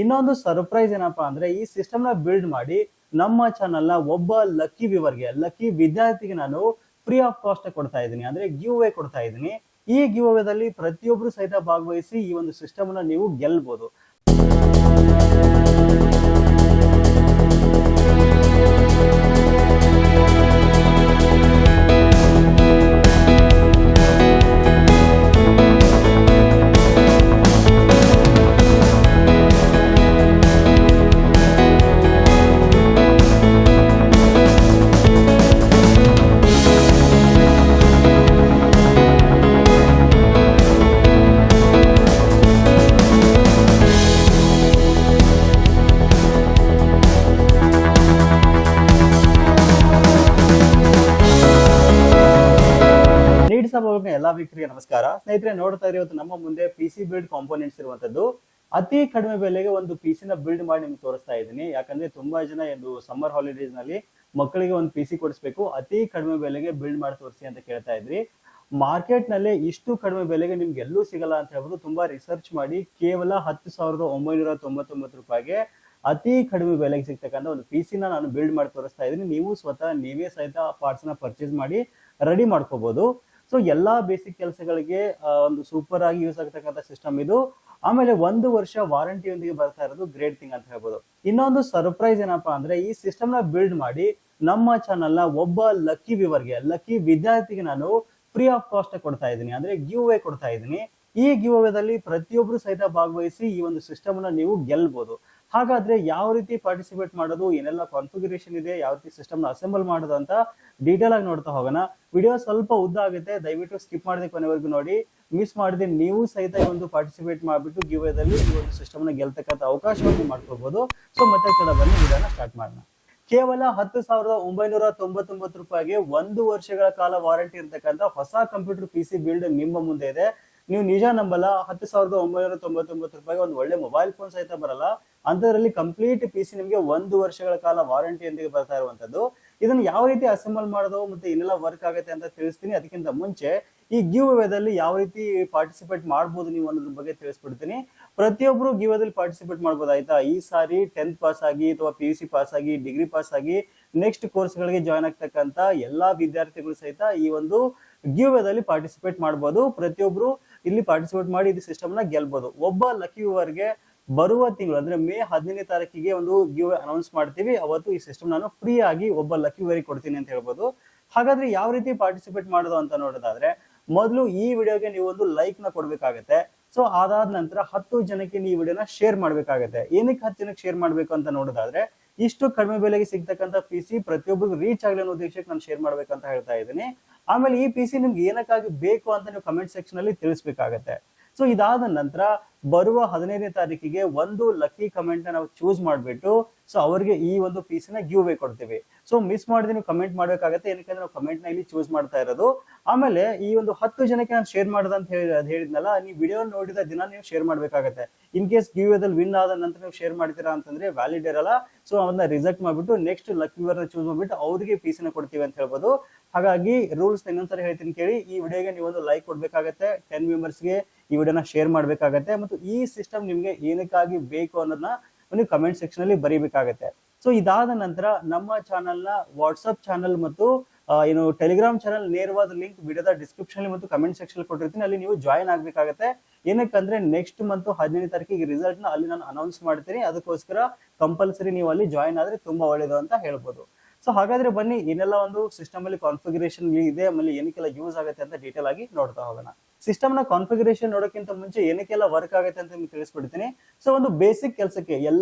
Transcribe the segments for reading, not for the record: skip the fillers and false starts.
ಇನ್ನೊಂದು ಸರ್ಪ್ರೈಸ್ ಏನಪ್ಪಾ ಅಂದ್ರೆ ಈ ಸಿಸ್ಟಮ್ ನ ಬಿಲ್ಡ್ ಮಾಡಿ ನಮ್ಮ ಚಾನಲ್ ನ ಒಬ್ಬ ಲಕ್ಕಿ ವಿದ್ಯಾರ್ಥಿಗೆ ನಾನು ಫ್ರೀ ಆಫ್ ಕಾಸ್ಟ್ ಕೊಡ್ತಾ ಇದ್ದೀನಿ, ಅಂದ್ರೆ ಗಿವ್ ಅವೇ ಕೊಡ್ತಾ ಇದ್ದೀನಿ. ಈ ಗಿವ್ ಅವೇದಲ್ಲಿ ಪ್ರತಿಯೊಬ್ರು ಸಹಿತ ಭಾಗವಹಿಸಿ ಈ ಒಂದು ಸಿಸ್ಟಮ್ ನ ನೀವು ಗೆಲ್ಬಹುದು. ಎಲ್ಲಾ ವೀಕ್ಷಕರಿಗೆ ನಮಸ್ಕಾರ. ಸ್ನೇಹಿತರೆ, ನೋಡ್ತಾ ಇರೋದು ನಮ್ಮ ಮುಂದೆ ಪಿಸಿ ಬಿಲ್ಡ್ ಕಾಂಪೋನೆಂಟ್ಸ್ ಇರುವಂತದ್ದು. ಅತಿ ಕಡಿಮೆ ಬೆಲೆಗೆ ಒಂದು ಪಿಸಿ ನ ಬಿಲ್ಡ್ ಮಾಡಿ ನಿಮ್ಗೆ ತೋರಿಸ್ತಾ ಇದ್ದೀನಿ. ಯಾಕಂದ್ರೆ ತುಂಬಾ ಜನ ಇದು ಸಮ್ಮರ್ ಹಾಲಿಡೇಸ್ ನಲ್ಲಿ ಮಕ್ಕಳಿಗೆ ಒಂದು ಪಿಸಿ ಕೊಡಿಸ್ಬೇಕು, ಅತಿ ಕಡಿಮೆ ಬೆಲೆಗೆ ಬಿಲ್ಡ್ ಮಾಡಿ ತೋರಿಸಿ ಅಂತ ಕೇಳ್ತಾ ಇದ್ರಿ. ಮಾರ್ಕೆಟ್ ನಲ್ಲಿ ಇಷ್ಟು ಕಡಿಮೆ ಬೆಲೆಗೆ ನಿಮ್ಗೆ ಎಲ್ಲೂ ಸಿಗಲ್ಲ ಅಂತ ಹೇಳ್ಬೋದು. ತುಂಬಾ ರಿಸರ್ಚ್ ಮಾಡಿ ಕೇವಲ 10,999 ರೂಪಾಯಿಗೆ ಅತಿ ಕಡಿಮೆ ಬೆಲೆಗೆ ಸಿಗ್ತಕ್ಕಂಥ ಒಂದು ಪಿಸಿ ನಾನು ಬಿಲ್ಡ್ ಮಾಡಿ ತೋರಿಸ್ತಾ ಇದ್ದೀನಿ. ನೀವು ನೀವೇ ಸಹಿತ ಪಾರ್ಟ್ಸ್ ನ ಪರ್ಚೇಸ್ ಮಾಡಿ ರೆಡಿ ಮಾಡ್ಕೋಬಹುದು. ಸೊ ಎಲ್ಲಾ ಬೇಸಿಕ್ ಕೆಲಸಗಳಿಗೆ ಒಂದು ಸೂಪರ್ ಆಗಿ ಯೂಸ್ ಆಗ್ತಕ್ಕಂಥ ಸಿಸ್ಟಮ್ ಇದು. ಆಮೇಲೆ 1 ವರ್ಷ ವಾರಂಟಿಯೊಂದಿಗೆ ಬರ್ತಾ ಇರೋದು ಗ್ರೇಟ್ ಥಿಂಗ್ ಅಂತ ಹೇಳ್ಬೋದು. ಇನ್ನೊಂದು ಸರ್ಪ್ರೈಸ್ ಏನಪ್ಪಾ ಅಂದ್ರೆ ಈ ಸಿಸ್ಟಮ್ ನ ಬಿಲ್ಡ್ ಮಾಡಿ ನಮ್ಮ ಚಾನಲ್ ನ ಒಬ್ಬ ಲಕ್ಕಿ ವಿದ್ಯಾರ್ಥಿಗೆ ನಾನು ಫ್ರೀ ಆಫ್ ಕಾಸ್ಟ್ ಕೊಡ್ತಾ ಇದ್ದೀನಿ, ಅಂದ್ರೆ ಗಿವ್ ಅವೇ ಕೊಡ್ತಾ ಇದ್ದೀನಿ. ಈ ಗಿವ್ ಅವೇದಲ್ಲಿ ಪ್ರತಿಯೊಬ್ರು ಸಹಿತ ಭಾಗವಹಿಸಿ ಈ ಒಂದು ಸಿಸ್ಟಮ್ ನ ನೀವು ಗೆಲ್ಬಹುದು. ಹಾಗಾದ್ರೆ ಯಾವ ರೀತಿ ಪಾರ್ಟಿಸಿಪೇಟ್ ಮಾಡೋದು, ಏನೆಲ್ಲ ಕಾನ್ಫಿಗರೇಷನ್ ಇದೆ, ಯಾವ ರೀತಿ ಸಿಸ್ಟಮ್ ನ ಅಸೆಂಬಲ್ ಮಾಡೋದು ಅಂತ ಡೀಟೇಲ್ ಆಗಿ ನೋಡ್ತಾ ಹೋಗೋಣ. ವಿಡಿಯೋ ಸ್ವಲ್ಪ ಉದ್ದ ಆಗುತ್ತೆ, ದಯವಿಟ್ಟು ಸ್ಕಿಪ್ ಮಾಡದೆ ಕೊನೆವರೆಗೂ ನೋಡಿ. ಮಿಸ್ ಮಾಡದೆ ನೀವು ಸಹಿತ ಈ ಒಂದು ಪಾರ್ಟಿಸಿಪೇಟ್ ಮಾಡ್ಬಿಟ್ಟು ಗಿವ್ ಅವೇದಲ್ಲಿ ಈ ಒಂದು ಸಿಸ್ಟಮ್ ನ ಗೆಲ್ತಕ್ಕಂಥ ಅವಕಾಶವನ್ನು ಮಾಡ್ಕೋಬಹುದು. ಸೊ ಮತ್ತೆ ಕಡೆ ಬನ್ನಿ ವಿಡಿಯೋನ ಸ್ಟಾರ್ಟ್ ಮಾಡೋಣ. ಕೇವಲ 10,999 ರೂಪಾಯಿಗೆ 1 ವರ್ಷಗಳ ಕಾಲ ವಾರಂಟಿ ಇರತಕ್ಕಂಥ ಹೊಸ ಕಂಪ್ಯೂಟರ್ ಪಿಸಿ ಬಿಲ್ಡ್ ನಿಮ್ಮ ಮುಂದೆ ಇದೆ. ನೀವು ನಿಜ ನಂಬಲ್ಲ, 10,999 ರೂಪಾಯಿಗೆ ಒಂದು ಒಳ್ಳೆ ಮೊಬೈಲ್ ಫೋನ್ ಸಹಿತ ಬರಲ್ಲ. ಅಂತದ್ರಲ್ಲಿ ಕಂಪ್ಲೀಟ್ ಪಿಸಿ ನಿಮಗೆ 1 ವರ್ಷಗಳ ಕಾಲ ವಾರಂಟಿಯೊಂದಿಗೆ ಬರ್ತಾ ಇರುವಂತದ್ದು. ಇದನ್ನು ಯಾವ ರೀತಿ ಅಸೆಂಬಲ್ ಮಾಡೋದು ಮತ್ತೆ ಇನ್ನೆಲ್ಲ ವರ್ಕ್ ಆಗುತ್ತೆ ಅಂತ ತಿಳಿಸ್ತೀನಿ. ಅದಕ್ಕಿಂತ ಮುಂಚೆ ಈ ಗಿವ್ ಅವೇದಲ್ಲಿ ಯಾವ ರೀತಿ ಪಾರ್ಟಿಸಿಪೇಟ್ ಮಾಡ್ಬೋದು ನೀವು ಅನ್ನೋದ್ರ ಬಗ್ಗೆ ತಿಳಿಸ್ಬಿಡ್ತೀನಿ. ಪ್ರತಿಯೊಬ್ರು ಗಿವ್ ಅವೇದಲ್ಲಿ ಪಾರ್ಟಿಸಿಪೇಟ್ ಮಾಡ್ಬೋದು, ಆಯ್ತಾ. ಈ ಸಾರಿ 10th ಪಾಸ್ ಆಗಿ ಅಥವಾ PUC ಪಾಸ್ ಆಗಿ ಡಿಗ್ರಿ ಪಾಸ್ ಆಗಿ ನೆಕ್ಸ್ಟ್ ಕೋರ್ಸ್ ಗಳಿಗೆ ಜಾಯ್ನ್ ಆಗ್ತಕ್ಕಂತ ಎಲ್ಲಾ ವಿದ್ಯಾರ್ಥಿಗಳು ಸಹಿತ ಈ ಒಂದು ಗಿವ್ ಅವೇದಲ್ಲಿ ಪಾರ್ಟಿಸಿಪೇಟ್ ಮಾಡ್ಬೋದು. ಪ್ರತಿಯೊಬ್ರು ಇಲ್ಲಿ ಪಾರ್ಟಿಸಿಪೇಟ್ ಮಾಡಿ ಇದು ಸಿಸ್ಟಮ್ ನ ಗೆಲ್ಬಹುದು. ಒಬ್ಬ ಲಕ್ಕಿ ವಿವರ್ಗೆ ಬರುವ ತಿಂಗಳು ಅಂದ್ರೆ ಮೇ 15ನೇ ತಾರೀಕಿಗೆ ಒಂದು ಗಿವ್ ಅನೌನ್ಸ್ ಮಾಡ್ತೀವಿ. ಅವತ್ತು ಈ ಸಿಸ್ಟಮ್ ನಾನು ಫ್ರೀ ಆಗಿ ಒಬ್ಬ ಲಕ್ಕಿ ವಿವರಿಗೆ ಕೊಡ್ತೀನಿ ಅಂತ ಹೇಳ್ಬೋದು. ಹಾಗಾದ್ರೆ ಯಾವ ರೀತಿ ಪಾರ್ಟಿಸಿಪೇಟ್ ಮಾಡೋದು ಅಂತ ನೋಡೋದಾದ್ರೆ, ಮೊದಲು ಈ ವಿಡಿಯೋಗೆ ನೀವು ಒಂದು ಲೈಕ್ ನ ಕೊಡ್ಬೇಕಾಗತ್ತೆ. ಸೊ ಅದಾದ ನಂತರ 10 ಜನಕ್ಕೆ ನೀವು ವಿಡಿಯೋನ ಶೇರ್ ಮಾಡ್ಬೇಕಾಗತ್ತೆ. ಏನಕ್ಕೆ 10 ಜನಕ್ಕೆ ಶೇರ್ ಮಾಡ್ಬೇಕು ಅಂತ ನೋಡೋದಾದ್ರೆ, ಇಷ್ಟು ಕಡಿಮೆ ಬೆಲೆಗೆ ಸಿಗ್ತಕ್ಕಂಥ ಪಿಸಿ ಪ್ರತಿಯೊಬ್ಬರಿಗೂ ರೀಚ್ ಆಗಲಿ ಅನ್ನೋ ಉದ್ದೇಶಕ್ಕೆ ನಾನು ಶೇರ್ ಮಾಡ್ಬೇಕಂತ ಹೇಳ್ತಾ ಇದ್ದೀನಿ. ಆಮೇಲೆ ಈ ಪಿಸಿ ನಿಮ್ಗೆ ಏನಕ್ಕಾಗಿ ಬೇಕು ಅಂತ ನೀವು ಕಮೆಂಟ್ ಸೆಕ್ಷನ್ ಅಲ್ಲಿ ತಿಳಿಸ್ಬೇಕಾಗತ್ತೆ. ಸೊ ಇದಾದ ನಂತರ ಬರುವ 15ನೇ ತಾರೀಕಿಗೆ ಒಂದು ಲಕ್ಕಿ ಕಮೆಂಟ್ ನ ನಾವು ಚೂಸ್ ಮಾಡ್ಬಿಟ್ಟು ಸೊ ಅವ್ರಿಗೆ ಈ ಒಂದು ಪಿಸಿ ನ ಗಿವ್ ಅವೇ ಕೊಡ್ತೀವಿ. ಸೊ ಮಿಸ್ ಮಾಡಿದ್ರೆ ನೀವು ಕಮೆಂಟ್ ಮಾಡ್ಬೇಕಾಗತ್ತೆ, ಏನಕ್ಕೆ ನಾವು ಕಮೆಂಟ್ ನ ಇಲ್ಲಿ ಚೂಸ್ ಮಾಡ್ತಾ ಇರೋದು. ಆಮೇಲೆ ಈ ಒಂದು 10 ಜನಕ್ಕೆ ನಾನು ಶೇರ್ ಮಾಡೋದು ಅಂತ ಹೇಳಿದ್ನಲ್ಲ, ನೀವು ವಿಡಿಯೋ ನೋಡಿದ ದಿನ ನೀವು ಶೇರ್ ಮಾಡ್ಬೇಕಾಗತ್ತೆ. ಇನ್ ಕೇಸ್ ಗಿವ್ ಅವೇದಲ್ಲಿ ವಿನ್ ಆದ ನಂತರ ನೀವು ಶೇರ್ ಮಾಡ್ತೀರಾ ಅಂತಂದ್ರೆ ವ್ಯಾಲಿಡ್ ಇರಲ್ಲ. ಸೊ ಅದನ್ನ ರಿಜೆಕ್ಟ್ ಮಾಡ್ಬಿಟ್ಟು ನೆಕ್ಸ್ಟ್ ಲಕ್ಕಿ ವಿವರ್ ಚೂಸ್ ಮಾಡ್ಬಿಟ್ಟು ಅವ್ರಿಗೆ ಪಿಸಿ ನ ಕೊಡ್ತೀವಿ ಅಂತ ಹೇಳ್ಬೋದು. ಹಾಗಾಗಿ ರೂಲ್ಸ್ ಇನ್ನೊಂದ್ಸರಿ ಹೇಳ್ತೀನಿ ಕೇಳಿ. ಈ ವಿಡಿಯೋಗೆ ನೀವು ಒಂದು ಲೈಕ್ ಕೊಡ್ಬೇಕಾಗತ್ತೆ, 10 ಮೆಂಬರ್ಸ್ಗೆ ಈ ವಿಡಿಯೋನ ಶೇರ್ ಮಾಡ್ಬೇಕಾಗತ್ತೆ, ಮತ್ತು ಈ ಸಿಸ್ಟಮ್ ನಿಮ್ಗೆ ಏನಕ್ಕಾಗಿ ಬೇಕು ಅನ್ನೋದನ್ನ ನೀವು ಕಮೆಂಟ್ ಸೆಕ್ಷನ್ ಅಲ್ಲಿ ಬರೀಬೇಕಾಗತ್ತೆ. ಸೊ ಇದಾದ ನಂತರ ನಮ್ಮ ಚಾನಲ್ ನ ವಾಟ್ಸ್ಆಪ್ ಚಾನಲ್ ಮತ್ತು ಏನು ಟೆಲಿಗ್ರಾಮ್ ಚಾನಲ್ ನೇರವಾದ ಲಿಂಕ್ ವಿಡಿಯೋದ ಡಿಸ್ಕ್ರಿಪ್ಷನ್ ಮತ್ತು ಕಮೆಂಟ್ ಸೆಕ್ಷನ್ ಕೊಟ್ಟಿರ್ತೀನಿ, ಅಲ್ಲಿ ನೀವು ಜಾಯಿನ್ ಆಗ್ಬೇಕಾಗತ್ತೆ. ಏನಕ್ಕಂದ್ರೆ ನೆಕ್ಸ್ಟ್ ಮಂತ್ 15ನೇ ತಾರೀಕಿಗೆ ರಿಸಲ್ಟ್ ನ ಅಲ್ಲಿ ನಾನು ಅನೌನ್ಸ್ ಮಾಡ್ತೀನಿ. ಅದಕ್ಕೋಸ್ಕರ ಕಂಪಲ್ಸರಿ ನೀವು ಅಲ್ಲಿ ಜಾಯಿನ್ ಆದ್ರೆ ತುಂಬಾ ಒಳ್ಳೇದು ಅಂತ ಹೇಳ್ಬೋದು. ಸೊ ಹಾಗಾದ್ರೆ ಬನ್ನಿ, ಏನೆಲ್ಲ ಒಂದು ಸಿಸ್ಟಮ್ ಅಲ್ಲಿ ಕಾನ್ಫಿಗರೇಷನ್ ಇದೆ, ಆಮೇಲೆ ಏನಕ್ಕೆಲ್ಲ ಯೂಸ್ ಆಗುತ್ತೆ ಅಂತ ಡೀಟೇಲ್ ಆಗಿ ನೋಡ್ತಾ ಹೋಗೋಣ. ಸಿಸ್ಟಮ್ ನ ಕಾನ್ಫಿಗರೇಷನ್ ನೋಡೋಕ್ಕಿಂತ ಮುಂಚೆ ಏನಕ್ಕೆಲ್ಲ ವರ್ಕ್ ಆಗುತ್ತೆ ಅಂತ ನಿಮ್ಗೆ ತಿಳಿಸ್ಬಿಡ್ತೀನಿ. ಸೊ ಒಂದು ಬೇಸಿಕ್ ಕೆಲಸಕ್ಕೆ,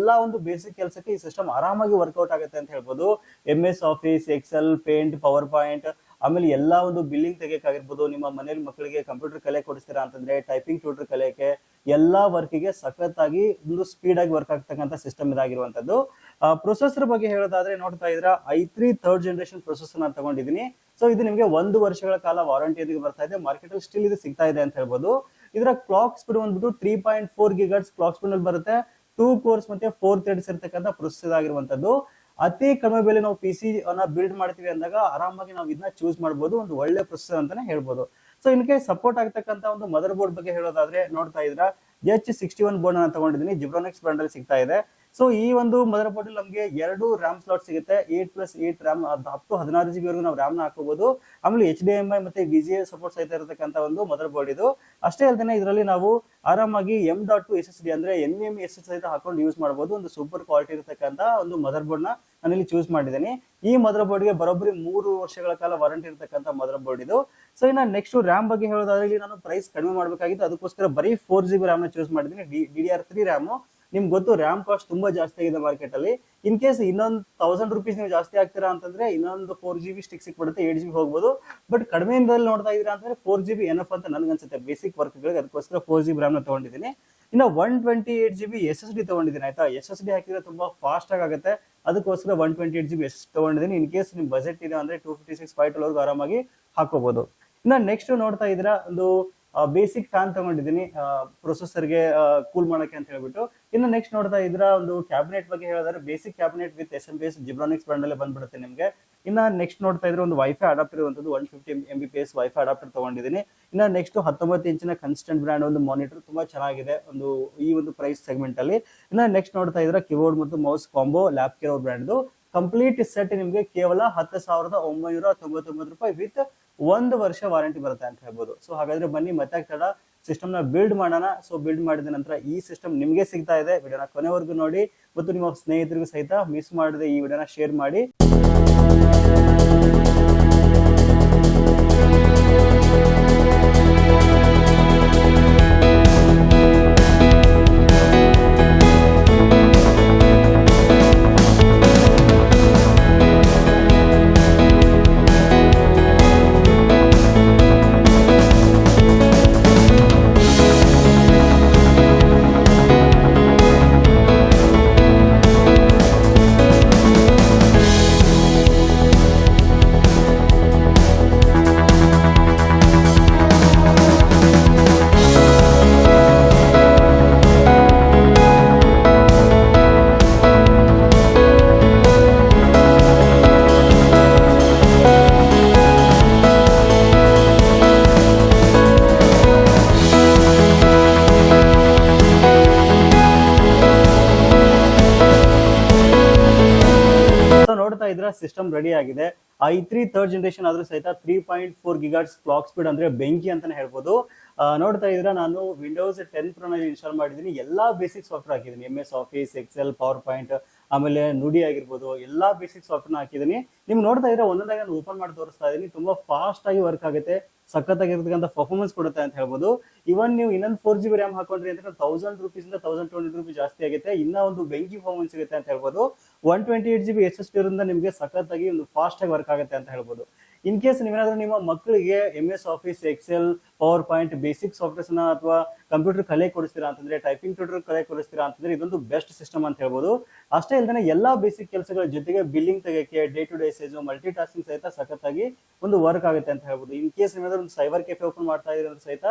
ಒಂದು ಬೇಸಿಕ್ ಕೆಲಸಕ್ಕೆ ಈ ಸಿಸ್ಟಮ್ ಆರಾಮಾಗಿ ವರ್ಕೌಟ್ ಆಗುತ್ತೆ ಅಂತ ಹೇಳ್ಬೋದು. MS Office, Excel, Paint, PowerPoint, ಆಮೇಲೆ ಎಲ್ಲಾ ಒಂದು ಬಿಲ್ಲಿಂಗ್ ತೆಗೆಯಕ್ಕಾಗಿರ್ಬೋದು, ನಿಮ್ಮ ಮನೇಲಿ ಮಕ್ಕಳಿಗೆ ಕಂಪ್ಯೂಟರ್ ಕಲೆ ಕೊಡಿಸ್ತೀರಾ ಅಂತಂದ್ರೆ ಟೈಪಿಂಗ್ ಟ್ಯೂಟರ್ ಕಲಿಯಕ್ಕೆ, ಎಲ್ಲಾ ವರ್ಕಿಗೆ ಸಖತ್ತಾಗಿ ಒಂದು ಸ್ಪೀಡ್ ಆಗಿ ವರ್ಕ್ ಆಗ್ತಕ್ಕಂಥ ಸಿಸ್ಟಮ್ ಇದಾಗಿರುವಂತದ್ದು. ಪ್ರೊಸೆಸರ್ ಬಗ್ಗೆ ಹೇಳೋದಾದ್ರೆ ನೋಡ್ತಾ ಇದ್ರ i3 3rd ಜನರೇಷನ್ ಪ್ರೊಸೆಸರ್ ನಾನು ತಗೊಂಡಿದ್ದೀನಿ. ಸೊ ಇದು ನಿಮಗೆ 1 ವರ್ಷಗಳ ಕಾಲ ವಾರಂಟಿಯೊಂದಿಗೆ ಬರ್ತಾ ಇದೆ. ಮಾರ್ಕೆಟ್ ಅಲ್ಲಿ ಸ್ಟಿಲ್ ಇದು ಸಿಗ್ತಾ ಇದೆ ಅಂತ ಹೇಳ್ಬೋದು. ಇದರ ಕ್ಲಾಕ್ ಸ್ಪೀಡ್ ಬಂದ್ಬಿಟ್ಟು 3.4 GHz ಕ್ಲಾಕ್ ಸ್ಪೀಡ್ ಅಲ್ಲಿ ಬರುತ್ತೆ. 2 ಕೋರ್ಸ್ ಮತ್ತೆ 4 ಥ್ರೆಡ್ಸ್ ಇರ್ತಕ್ಕಂಥ ಪ್ರೊಸೆಸರ್ ಆಗಿರುವಂತದ್ದು. ಅತಿ ಕಡಿಮೆ ಬೆಲೆ ನಾವು ಪಿಸಿ ಅನ್ನ ಬಿಲ್ಡ್ ಮಾಡ್ತೀವಿ ಅಂದಾಗ ಆರಾಮಾಗಿ ನಾವು ಇದನ್ನ ಚೂಸ್ ಮಾಡಬಹುದು. ಒಂದು ಒಳ್ಳೆ ಪ್ರೊಸೆಸರ್ ಅಂತಾನೆ ಹೇಳ್ಬೋದು. ಸೊ ಇನ್ಕೆ ಸಪೋರ್ಟ್ ಆಗ್ತಕ್ಕಂತ ಒಂದು ಮದರ್ ಬೋರ್ಡ್ ಬಗ್ಗೆ ಹೇಳೋದಾದ್ರೆ ನೋಡ್ತಾ ಇದ್ರ H61 ಬೋರ್ಡ್ ಅನ್ನ ತಗೊಂಡಿದ್ದೀನಿ, ಜಿಬ್ರಾನಿಕ್ಸ್ ಬ್ರಾಂಡ್ ಅಲ್ಲಿ ಸಿಗ್ತಾ ಇದೆ. ಸೊ ಈ ಒಂದು ಮದರ್ ಬೋರ್ಡ್ ಅಲ್ಲಿ ನಮಗೆ 2 ರ್ಯಾಮ್ ಸ್ಲಾಟ್ ಸಿಗುತ್ತೆ, 8+8 ರ್ಯಾಮ್, ಅಪ್ ಟು 16 GB ವರೆಗೂ ನಾವು ರ್ಯಾಮ್ ನ ಹಾಕೋಬಹುದು. ಆಮೇಲೆ HDMI ಮತ್ತೆ VGA ಸಪೋರ್ಟ್ ಸಹಿತ ಇರತಕ್ಕಂತ ಒಂದು ಮದರ್ ಬೋರ್ಡ್ ಇದು. ಅಷ್ಟೇ ಅಲ್ಲದೆ ಇದರಲ್ಲಿ ನಾವು ಆರಾಮಾಗಿ M.2 SSD ಅಂದ್ರೆ NVMe SSD ಸಹಿತ ಹಾಕೊಂಡು ಯೂಸ್ ಮಾಡಬಹುದು. ಒಂದು ಸೂಪರ್ ಕ್ವಾಲಿಟಿ ಇರತಕ್ಕಂತ ಒಂದು ಮದರ್ ಬೋರ್ಡ್ ನ ನಾನಿಲ್ಲಿ ಚೂಸ್ ಮಾಡಿದ್ದೀನಿ. ಈ ಮದರ್ ಬೋರ್ಡ್ ಗೆ ಬರೋಬ್ಬರಿ 3 ವರ್ಷಗಳ ಕಾಲ ವಾರಂಟಿ ಇರತಕ್ಕಂತ ಮದರ್ ಬೋರ್ಡ್ ಇದು. ಸೊ ಇನ್ನ ನೆಕ್ಸ್ಟ್ ರ್ಯಾಮ್ ಬಗ್ಗೆ ಹೇಳೋದಾದ್ರೆ ಇಲ್ಲಿ ನಾನು ಪ್ರೈಸ್ ಕಡಿಮೆ ಮಾಡಬೇಕಾಗಿತ್ತು, ಅದಕ್ಕೋಸ್ಕರ ಬರೀ 4 GB ರ್ಯಾಮ್ ನ ಚೂಸ್ ಮಾಡಿದ್ದೀನಿ. DDR3 RAM. ನಿಮ್ಗೆ ಗೊತ್ತು ರ್ಯಾಮ್ ಕಾಸ್ಟ್ ತುಂಬಾ ಜಾಸ್ತಿ ಆಗಿದೆ ಮಾರ್ಕೆಟ್ ಅಲ್ಲಿ. ಇನ್ ಕೇಸ್ ಇನ್ನೊಂದು 1000 ರೂಪೀಸ್ ನೀವು ಜಾಸ್ತಿ ಆಗ್ತೀರಾ ಅಂತಂದ್ರೆ ಇನ್ನೊಂದು 4 GB ಸ್ಟಿಕ್ ಸಿಕ್ಬಿಡುತ್ತೆ, 8 GB ಹೋಗ್ಬೋದು. ಬಟ್ ಕಡಿಮೆಯಿಂದಲ್ಲಿ ನೋಡ್ತಾ ಇದೀರಾ ಅಂತಂದ್ರೆ 4 GB ಎನಫ್ ಅಂತ ನನ್ಗನ್ಸುತ್ತೆ ಬೇಸಿಕ್ ವರ್ಕ್ ಗಳಿಗೆ. ಅದಕ್ಕೋಸ್ಕರ 4 GB ರ್ಯಾಮ್ ನ ತಗೊಂಡಿದ್ದೀನಿ. ಇನ್ನು 128 GB SSD ತಗೊಂಡಿದ್ದೀನಿ ಆಯ್ತಾ. SSD ಹಾಕಿದ್ರೆ ತುಂಬಾ ಫಾಸ್ಟ್ ಆಗುತ್ತೆ, ಅದಕ್ಕೋಸ್ಕರ 128 GB SSD ತಗೊಂಡಿದ್ದೀನಿ. ಇನ್ ಕೇಸ್ ನಿಮ್ ಬಜೆಟ್ ಇದೆ ಅಂದ್ರೆ 256 512 ವರೆಗೂ ಆರಾಮಾಗಿ ಹಾಕೋಬಹುದು. ಇನ್ನ ನೆಕ್ಸ್ಟ್ ನೋಡ್ತಾ ಇದ್ದೀರಾ ಒಂದು ಬೇಸಿಕ್ ಫ್ಯಾನ್ ತಗೊಂಡಿದ್ದೀನಿ ಪ್ರೊಸೆಸರ್ಗೆ ಕೂಲ್ ಮಾಡಕ್ಕೆ ಅಂತ ಹೇಳ್ಬಿಟ್ಟು. ಇನ್ನು ನೆಕ್ಸ್ಟ್ ನೋಡ್ತಾ ಇದ್ರ ಒಂದು ಕ್ಯಾಬಿನೆಟ್ ಬಗ್ಗೆ ಹೇಳಿದ್ರೆ basic cabinet with SMPS Zebronics brand ಅಲ್ಲೇ ಬಂದ್ಬಿಡುತ್ತೆ ನಿಮ್ಗೆ. ಇನ್ನ ನೆಕ್ಸ್ಟ್ ನೋಡ್ತಾ ಇದ್ರೆ ಒಂದು ವೈಫೈ ಅಡಾಪ್ಟರ್ ಇರುವಂತದ್ದು 150 Mbps ವೈಫೈ ಅಡಾಪ್ಟರ್ ತಗೊಂಡಿದ್ದೀನಿ. ಇನ್ನ ನೆಕ್ಸ್ಟ್ 19 ಇಂಚಿನ ಕನ್ಸ್ಟೆಂಟ್ ಬ್ರಾಂಡ್ ಒಂದು ಮಾನಿಟರ್ ತುಂಬಾ ಚೆನ್ನಾಗಿದೆ ಒಂದು ಈ ಒಂದು ಪ್ರೈಸ್ ಸೆಗ್ಮೆಂಟ್ ಅಲ್ಲಿ. ಇನ್ನ ನೆಕ್ಸ್ಟ್ ನೋಡ್ತಾ ಇದ್ರೆ ಕೀಬೋರ್ಡ್ ಮತ್ತು mouse combo lab care brand complete set ನಿಮ್ಗೆ ಕೇವಲ 10,999 ರೂಪಾಯಿ ವಿತ್ 1 ವರ್ಷ ವಾರಂಟಿ ಬರುತ್ತೆ ಅಂತ ಹೇಳ್ಬೋದು. ಸೊ ಹಾಗಾದ್ರೆ ಬನ್ನಿ ಮತ್ತೆ ತಡ ಸಿಸ್ಟಮ್ ನ ಬಿಲ್ಡ್ ಮಾಡೋಣ. ಸೊ ಬಿಲ್ಡ್ ಮಾಡಿದ ನಂತರ ಈ ಸಿಸ್ಟಮ್ ನಿಮ್ಗೆ ಸಿಗ್ತಾ ಇದೆ. ವಿಡಿಯೋನ ಕೊನೆವರೆಗೂ ನೋಡಿ ಮತ್ತು ನಿಮ್ಮ ಸ್ನೇಹಿತರಿಗೂ ಸಹಿತ ಮಿಸ್ ಮಾಡದೆ ಈ ವಿಡಿಯೋನ ಶೇರ್ ಮಾಡಿ. ನೋಡ್ತಾ ಇದ್ರ ಸಿಸ್ಟಮ್ ರೆಡಿ ಆಗಿದೆ. i3 ಥರ್ಡ್ ಜನರೇಷನ್ ಆದ್ರೂ ಸಹಿತ 3.4 GHz ಕ್ಲಾಕ್ ಸ್ಪೀಡ್ ಅಂದ್ರೆ ಬೆಂಕಿ ಅಂತಾನೆ ಹೇಳ್ಬೋದು. ನೋಡ್ತಾ ಇದ್ರ ನಾನು ವಿಂಡೋಸ್ 10 Pro ನಲ್ಲಿ ಇನ್ಸ್ಟಾಲ್ ಮಾಡಿದೀನಿ. ಎಲ್ಲಾ ಬೇಸಿಕ್ ಸಾಫ್ಟ್ವೇರ್ ಹಾಕಿದೀನಿ, MS Office, Excel, PowerPoint, ಆಮೇಲೆ ನುಡಿ ಆಗಿರ್ಬೋದು, ಎಲ್ಲಾ ಬೇಸಿಕ್ ಸಾಫ್ಟ್ವೇರ್ ಹಾಕಿದೀನಿ. ನಿಮ್ಗೆ ನೋಡ್ತಾ ಇದ್ರೆ ಒಂದೊಂದಾಗಿ ನಾನು ಓಪನ್ ಮಾಡಿ ತೋರಿಸ್ತಾ ಇದೀನಿ. ತುಂಬಾ ಫಾಸ್ಟ್ ಆಗಿ ವರ್ಕ್ ಆಗುತ್ತೆ, ಸಖತ್ತಾಗಿರ್ತಕ್ಕಂಥ ಪರ್ಫಾರ್ಮೆನ್ಸ್ ಕೊಡುತ್ತೆ ಅಂತ ಹೇಳ್ಬೋದು. ಇವನ್ ನೀವು ಇನ್ನೊಂದು 4 GB ರ್ಯಾಮ್ ಹಾಕೊಂಡ್ರಿ ಅಂತ 1000 ರೂಪೀಸ್ ಇಂದ 1200 ರೂಪೀಸ್ ಜಾಸ್ತಿ ಆಗುತ್ತೆ. ಇನ್ನ ಒಂದು ಬೆಂಕಿ ಪರ್ಫಾರ್ಮೆನ್ಸ್ ಸಿಗುತ್ತೆ ಅಂತ ಹೇಳ್ಬೋದು. 128 GB SSD ಇರೋದ್ರಿಂದ ನಿಮ್ಗೆ ಸಖತ್ತಾಗಿ ಒಂದು ಫಾಸ್ಟ್ ಆಗಿ ವರ್ಕ್ ಆಗುತ್ತೆ ಅಂತ ಹೇಳ್ಬೋದು. ಇನ್ ಕೇಸ್ ನೀವೇನಾದ್ರೂ ನಿಮ್ಮ ಮಕ್ಕಳಿಗೆ MS Office, Excel, PowerPoint basic softwares ನ ಅಥವಾ ಕಂಪ್ಯೂಟರ್ ಕಲೆ ಕೊಡಿಸ್ತೀರಾ ಅಂತಂದ್ರೆ, ಟೈಪಿಂಗ್ ಟ್ಯೂಟರ್ ಕಲೆ ಕೊಡಿಸ್ತೀರಾ ಅಂತಂದ್ರೆ ಇದೊಂದು ಬೆಸ್ಟ್ ಸಿಸ್ಟಮ್ ಅಂತ ಹೇಳ್ಬೋದು. ಅಷ್ಟೇ ಇಲ್ಲದೆ ಎಲ್ಲಾ ಬೇಸಿಕ್ ಕೆಲಸಗಳ ಜೊತೆಗೆ ಬಿಲ್ಲಿಂಗ್ ತೆಗೆಯಕ್ಕೆ, day to day usage, multitasking ಸಹಿತ ಸಖತ್ತಾಗಿ ಒಂದು ವರ್ಕ್ ಆಗುತ್ತೆ ಅಂತ ಹೇಳ್ಬೋದು. ಇನ್ ಕೇಸ್ ನೀವೇನಾದ್ರೂ ಒಂದು ಸೈಬರ್ ಕೆಫೆ ಓಪನ್ ಮಾಡ್ತಾ ಇದ್ರೆ ಸಹಿತ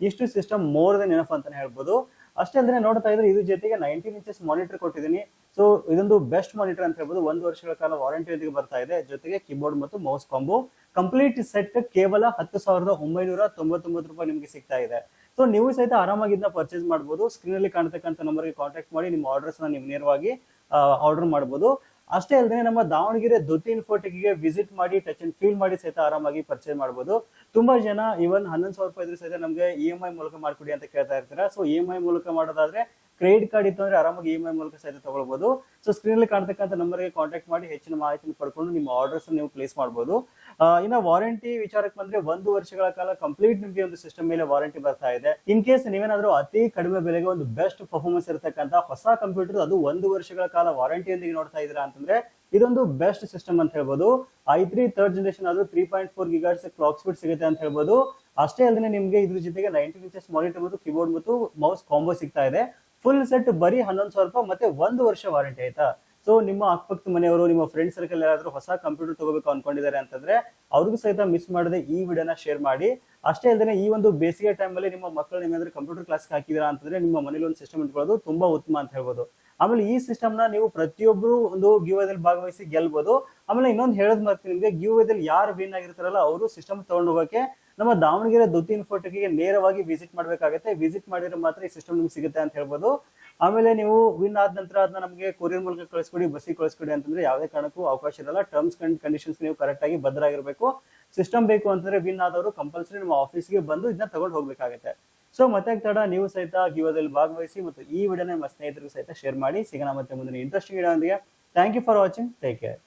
ಇಷ್ಟು ಸಿಸ್ಟಮ್ ಮೋರ್ ದೆನ್ ಎನಫ್ ಅಂತಾನೆ ಹೇಳ್ಬೋದು. ಅಷ್ಟೇ ಅಲ್ಲದೆ ನೋಡ್ತಾ ಇದ್ರೆ ಇದ್ರ ಜೊತೆಗೆ 19 ಇಂಚಸ್ ಮಾನಿಟರ್ ಕೊಟ್ಟಿದ್ದೀನಿ. ಸೊ ಇದೊಂದು ಬೆಸ್ಟ್ ಮಾನಿಟರ್ ಅಂತ ಹೇಳ್ಬೋದು. 1 ವರ್ಷಗಳ ಕಾಲ ವಾರಂಟಿ ಜೊತೆಗೆ ಬರ್ತಾ ಇದೆ. ಜೊತೆಗೆ ಕೀಬೋರ್ಡ್ ಮತ್ತು ಮೌಸ್ ಕಾಂಬೋ ಕಂಪ್ಲೀಟ್ ಸೆಟ್ ಕೇವಲ 10,999 ರೂಪಾಯಿ ನಿಮ್ಗೆ ಸಿಗ್ತಾ ಇದೆ. ಸೊ ನೀವು ಸಹಿತ ಆರಾಮಾಗಿ ಇದನ್ನ ಪರ್ಚೇಸ್ ಮಾಡಬಹುದು. ಸ್ಕ್ರೀನ್ ಅಲ್ಲಿ ಕಾಣ್ತಕ್ಕಂಥ ನಂಬರ್ಗೆ ಕಾಂಟ್ಯಾಕ್ಟ್ ಮಾಡಿ ನಿಮ್ಮ ಆರ್ಡರ್ಸ್ ನ ನೀವು ನೇರವಾಗಿ ಆರ್ಡರ್ ಮಾಡಬಹುದು. ಅಷ್ಟೇ ಅಲ್ಲದೆ ನಮ್ಮ ದಾವಣಗೆರೆ ಧೃತಿ ಇನ್ಫೋಟೆಕ್ಗೆ ವಿಸಿಟ್ ಮಾಡಿ ಟಚ್ ಅಂಡ್ ಫೀಲ್ ಮಾಡಿ ಸಹಿತ ಆರಾಮಾಗಿ ಪರ್ಚೇಸ್ ಮಾಡಬಹುದು. ತುಂಬಾ ಜನ ಇವನ್ 11,000 ರೂಪಾಯಿ ಇದ್ರೂ ಸಹಿತ ನಮ್ಗೆ EMI ಮೂಲಕ ಮಾಡ್ಕೊಡಿ ಅಂತ ಕೇಳ್ತಾ ಇರ್ತೀರಾ. ಸೊ EMI ಮೂಲಕ ಮಾಡೋದಾದ್ರೆ ಕ್ರೆಡಿಟ್ ಕಾರ್ಡ್ ಇತ್ತು ಅಂದ್ರೆ ಆರಾಮಾಗಿ EMI ಮೂಲಕ ಸಹಿತ ತಗೊಳ್ಬಹುದು. ಸೊ ಸ್ಕ್ರೀನ್ ಅಲ್ಲಿ ಕಾಣ್ತಕ್ಕಂಥ ನಂಬರ್ಗೆ ಕಾಂಟ್ಯಾಕ್ಟ್ ಮಾಡಿ ಹೆಚ್ಚಿನ ಮಾಹಿತಿ ಪಡ್ಕೊಂಡು ನಿಮ್ಮ ಆರ್ಡರ್ಸ್ ನೀವು ಪ್ಲೇಸ್ ಮಾಡಬಹುದು. ಇನ್ನ ವಾರಂಟಿ ವಿಚಾರಕ್ಕೆ ಬಂದ್ರೆ 1 ವರ್ಷಗಳ ಕಾಲ ಕಂಪ್ಲೀಟ್ ನಿಮ್ಗೆ ಒಂದು ಸಿಸ್ಟಮ್ ಮೇಲೆ ವಾರಂಟಿ ಬರ್ತಾ ಇದೆ. ಇನ್ ಕೇಸ್ ನೀವೇನಾದ್ರೂ ಅತಿ ಕಡಿಮೆ ಬೆಲೆಗೆ ಒಂದು ಬೆಸ್ಟ್ ಪರ್ಫಾರ್ಮೆನ್ಸ್ ಇರತಕ್ಕಂತ ಹೊಸ ಕಂಪ್ಯೂಟರ್ ಅದು 1 ವರ್ಷಗಳ ಕಾಲ ವಾರಂಟಿಯೊಂದಿಗೆ ನೋಡ್ತಾ ಇದ್ದೀರಾ ಅಂತಂದ್ರೆ ಇದೊಂದು ಬೆಸ್ಟ್ ಸಿಸ್ಟಮ್ ಅಂತ ಹೇಳ್ಬೋದು. i3 ಥರ್ಡ್ ಜನರೇಷನ್ ಆದ್ರೂ 3.4 GHz ಕ್ಲಾಕ್ ಸ್ಪೀಡ್ ಸಿಗುತ್ತೆ ಅಂತ ಹೇಳ್ಬೋದು. ಅಷ್ಟೇ ಅಲ್ಲದೆ ನಿಮ್ಗೆ ಇದ್ರ ಜೊತೆಗೆ 19 ಇಂಚಸ್ ಮಾನಿಟರ್ ಮತ್ತು ಕೀಬೋರ್ಡ್ ಮತ್ತು ಮೌಸ್ ಕಾಂಬೋ ಸಿಗ್ತಾ ಇದೆ. ಫುಲ್ ಸೆಟ್ ಬರೀ 11,000 ರೂಪಾಯಿ ಮತ್ತೆ 1 ವರ್ಷ ವಾರಂಟಿ ಆಯ್ತಾ. ಸೊ ನಿಮ್ಮ ಅಕ್ಕಪಕ್ಕದ ಮನೆಯವರು, ನಿಮ್ಮ ಫ್ರೆಂಡ್ ಸರ್ಕಲ್ ಯಾರಾದ್ರೂ ಹೊಸ ಕಂಪ್ಯೂಟರ್ ತಗೋಬೇಕು ಅನ್ಕೊಂಡಿದ್ದಾರೆ ಅಂತಂದ್ರೆ ಅವ್ರಿಗೂ ಸಹಿತ ಮಿಸ್ ಮಾಡದೆ ಈ ವಿಡಿಯೋನ ಶೇರ್ ಮಾಡಿ. ಅಷ್ಟೇ ಅಲ್ಲದೆ ಈ ಒಂದು ಬೇಸಿಗೆ ಟೈಮ್ ಅಲ್ಲಿ ನಿಮ್ಮ ಮಕ್ಕಳು ಏನಾದ್ರೂ ಕಂಪ್ಯೂಟರ್ ಕ್ಲಾಸ್ ಹಾಕಿದೀರಾ ಅಂತಂದ್ರೆ ನಿಮ್ಮ ಮನೇಲಿ ಒಂದು ಸಿಸ್ಟಮ್ ಇಟ್ಕೊಳ್ಳೋದು ತುಂಬಾ ಉತ್ತಮ ಅಂತ ಹೇಳ್ಬೋದು. ಆಮೇಲೆ ಈ ಸಿಸ್ಟಮ್ ನ ನೀವು ಪ್ರತಿಯೊಬ್ಬರು ಒಂದು ಗಿವೇದಲ್ಲಿ ಭಾಗವಹಿಸಿ ಗೆಲ್ಬಹುದು. ಆಮೇಲೆ ಇನ್ನೊಂದು ಹೇಳೋದ್ ಮಾಡ್ತೀನಿ ನಿಮ್ಗೆ, ಗಿವೇದಲ್ಲಿ ಯಾರು ವಿನ್ ಆಗಿರ್ತಾರಲ್ಲ ಅವರು ಸಿಸ್ಟಮ್ ತಗೊಂಡು ಹೋಗಕ್ಕೆ ನಮ್ಮ ದಾವಣಗೆರೆ ದುತ್ತಿ ಇನ್ಫೋಟೆಕ್ಗೆ ನೇರವಾಗಿ ವಿಸಿಟ್ ಮಾಡ್ಬೇಕಾಗುತ್ತೆ. ವಿಸಿಟ್ ಮಾಡಿದ್ರೆ ಮಾತ್ರ ಈ ಸಿಸ್ಟಮ್ ನಿಮ್ಗೆ ಸಿಗುತ್ತೆ ಅಂತ ಹೇಳ್ಬೋದು. ಆಮೇಲೆ ನೀವು ವಿನ್ ಆದ ನಂತರ ಅದನ್ನ ನಮಗೆ ಕೊರಿಯರ್ ಮೂಲಕ ಕಳಿಸ್ಕೊಡಿ, ಬಸ್ಸಿಗೆ ಕಳಿಸ್ಕೊಡಿ ಅಂತಂದ್ರೆ ಯಾವುದೇ ಕಾರಣಕ್ಕೂ ಅವಕಾಶ ಇರಲ್ಲ. ಟರ್ಮ್ಸ್ ಅಂಡ್ ಕಂಡೀಷನ್ಸ್ ನೀವು ಕರೆಕ್ಟ್ ಆಗಿ ಬದ್ಧರಾಗಿರ್ಬೇಕು. ಸಿಸ್ಟಮ್ ಬೇಕು ಅಂತಂದ್ರೆ ವಿನ್ ಆದವರು ಕಂಪಲ್ಸರಿ ನಮ್ಮ ಆಫೀಸ್ಗೆ ಬಂದು ಇದನ್ನ ತಗೊಂಡು ಹೋಗ್ಬೇಕಾಗುತ್ತೆ. ಸೊ ಮತ್ತೆ ತಡ ನೀವು ಸಹಿತ ಗಿವೋದಲ್ಲಿ ಭಾಗವಹಿಸಿ ಮತ್ತು ಈ ವಿಡಿಯೋನ ನಿಮ್ಮ ಸ್ನೇಹಿತರಿಗೂ ಸಹಿತ ಶೇರ್ ಮಾಡಿ. ಸಿಗೋಣ ಮತ್ತೆ ಮುಂದಿನ ಇಂಟ್ರೆಸ್ಟಿಂಗ್ ವಿಡಿಯೋ ಒಂದಿಗೆ. Thank you for watching. Take care.